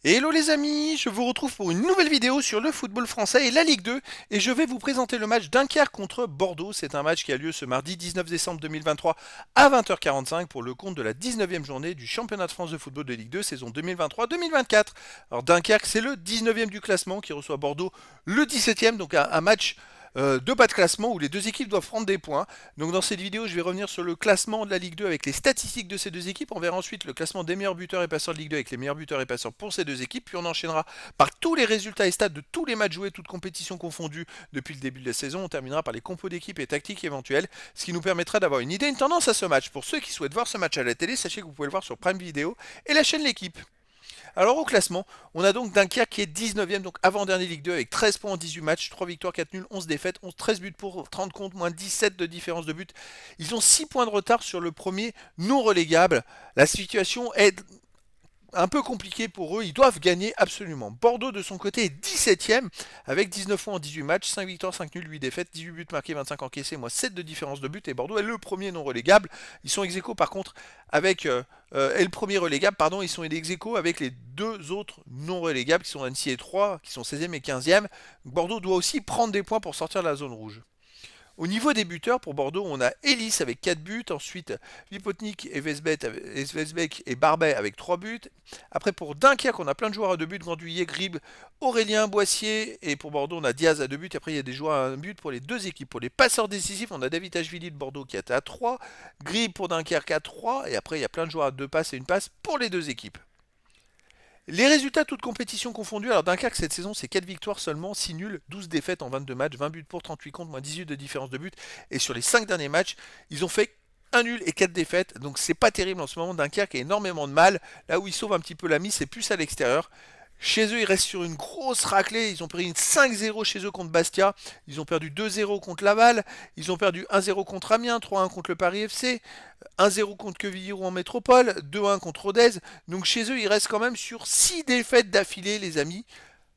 Hello les amis, je vous retrouve pour une nouvelle vidéo sur le football français et la Ligue 2 et je vais vous présenter le match Dunkerque contre Bordeaux. C'est un match qui a lieu ce mardi 19 décembre 2023 à 20h45 pour le compte de la 19e journée du championnat de France de football de Ligue 2 saison 2023-2024. Alors Dunkerque c'est le 19e du classement qui reçoit Bordeaux le 17e, donc un match de bas de classement où les deux équipes doivent prendre des points. Donc dans cette vidéo, je vais revenir sur le classement de la Ligue 2 avec les statistiques de ces deux équipes. On verra ensuite le classement des meilleurs buteurs et passeurs de Ligue 2 avec les meilleurs buteurs et passeurs pour ces deux équipes. Puis on enchaînera par tous les résultats et stats de tous les matchs joués, toutes compétitions confondues depuis le début de la saison. On terminera par les compos d'équipes et tactiques éventuelles, ce qui nous permettra d'avoir une idée, une tendance à ce match. Pour ceux qui souhaitent voir ce match à la télé, sachez que vous pouvez le voir sur Prime Video et la chaîne L'équipe. Alors au classement, on a donc Dunkerque qui est 19e, donc avant-dernier Ligue 2 avec 13 points en 18 matchs, 3 victoires, 4 nuls, 11 défaites, 13 buts pour, 30 contre, moins 17 de différence de but. Ils ont 6 points de retard sur le premier non relégable. La situation est un peu compliqué pour eux, ils doivent gagner absolument. Bordeaux de son côté est 17ème avec 19 points en 18 matchs, 5 victoires, 5 nuls, 8 défaites, 18 buts marqués, 25 encaissés, moins 7 de différence de but et Bordeaux est le premier non relégable. Ils sont ex aequo par contre avec et le premier relégable, pardon, ils sont ex aequo avec les deux autres non relégables qui sont Annecy et 3 qui sont 16e et 15e. Bordeaux doit aussi prendre des points pour sortir de la zone rouge. Au niveau des buteurs, pour Bordeaux, on a Ellis avec 4 buts. Ensuite, Vipotnik et Vesbeck et Barbet avec 3 buts. Après, pour Dunkerque, on a plein de joueurs à 2 buts. Granduillet, Grib, Aurélien, Boissier. Et pour Bordeaux, on a Diaz à 2 buts. Après, il y a des joueurs à 1 but pour les deux équipes. Pour les passeurs décisifs, on a David Ashvili de Bordeaux qui est à 3. Grib pour Dunkerque à 3. Et après, il y a plein de joueurs à 2 passes et une passe pour les deux équipes. Les résultats, toutes compétitions confondues. Alors Dunkerque, cette saison, c'est 4 victoires seulement, 6 nuls, 12 défaites en 22 matchs, 20 buts pour 38 contre, moins 18 de différence de but. Et sur les 5 derniers matchs, ils ont fait un nul et 4 défaites. Donc c'est pas terrible en ce moment. Dunkerque a énormément de mal. Là où ils sauvent un petit peu la mise, c'est plus à l'extérieur. Chez eux, ils restent sur une grosse raclée. Ils ont pris une 5-0 chez eux contre Bastia. Ils ont perdu 2-0 contre Laval. Ils ont perdu 1-0 contre Amiens, 3-1 contre le Paris FC, 1-0 contre Quevilly-Rouen en métropole, 2-1 contre Rodez. Donc chez eux, ils restent quand même sur 6 défaites d'affilée, les amis.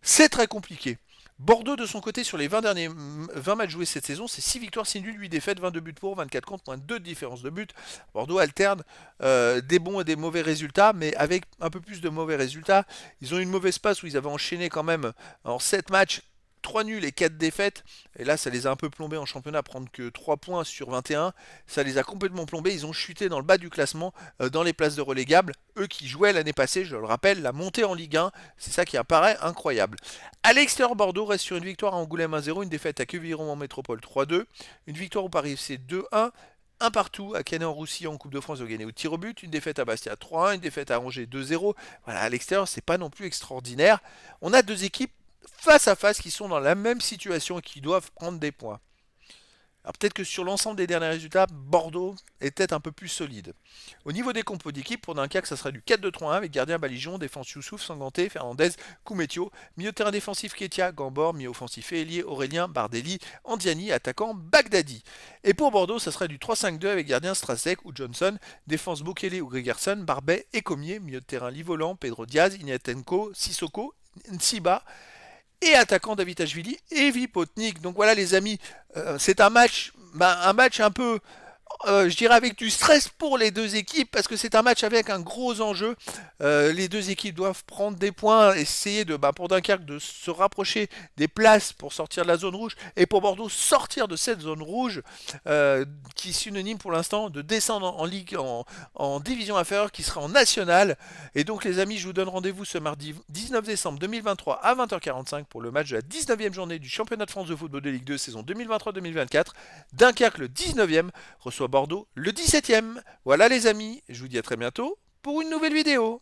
C'est très compliqué. Bordeaux, de son côté, sur les 20 matchs joués cette saison, c'est 6 victoires, 6 nuls, 8 défaites, 22 buts pour, 24 contre, moins 2 de différence de but. Bordeaux alterne des bons et des mauvais résultats, mais avec un peu plus de mauvais résultats. Ils ont eu une mauvaise passe où ils avaient enchaîné quand même en 7 matchs 3 nuls et 4 défaites. Et là, ça les a un peu plombés en championnat, prendre que 3 points sur 21. Ça les a complètement plombés. Ils ont chuté dans le bas du classement, dans les places de relégables. Eux qui jouaient l'année passée, je le rappelle, la montée en Ligue 1. C'est ça qui apparaît incroyable. À l'extérieur, Bordeaux reste sur une victoire à Angoulême 1-0, une défaite à Quevilly-Rouen en métropole 3-2, une victoire au Paris FC 2-1. Un partout à Canet-en-Roussillon en Coupe de France, ils ont gagné au tir au but, une défaite à Bastia 3-1, une défaite à Angers 2-0. Voilà, à l'extérieur, c'est pas non plus extraordinaire. On a deux équipes face à face qui sont dans la même situation et qui doivent prendre des points. Alors peut-être que sur l'ensemble des derniers résultats, Bordeaux est peut-être un peu plus solide. Au niveau des compos d'équipe, pour Dunkerque, ça sera du 4-2-3-1 avec gardien Balijon, défense Youssouf, Sanganté, Fernandez, Koumetio, milieu de terrain défensif Ketia, Gambor, milieu offensif Elie, Aurélien, Bardelli, Andiani, attaquant Bagdadi. Et pour Bordeaux, ça sera du 3-5-2 avec gardien Strasek ou Johnson, défense Bokele ou Gregerson, Barbet et Comier, milieu de terrain Livolan, Pedro Diaz, Ignatenko, Sissoko, Nsiba, et attaquant David Ashvili et Vipotnik. Donc voilà les amis, c'est un match un peu, je dirais avec du stress pour les deux équipes parce que c'est un match avec un gros enjeu. Les deux équipes doivent prendre des points, essayer pour Dunkerque de se rapprocher des places pour sortir de la zone rouge et pour Bordeaux sortir de cette zone rouge qui est synonyme pour l'instant de descendre en ligue en division inférieure qui sera en nationale. Et donc les amis, je vous donne rendez-vous ce mardi 19 décembre 2023 à 20h45 pour le match de la 19e journée du championnat de France de football de Ligue 2 saison 2023-2024. Dunkerque le 19e reçoit Bordeaux le 17e. Voilà les amis, je vous dis à très bientôt pour une nouvelle vidéo.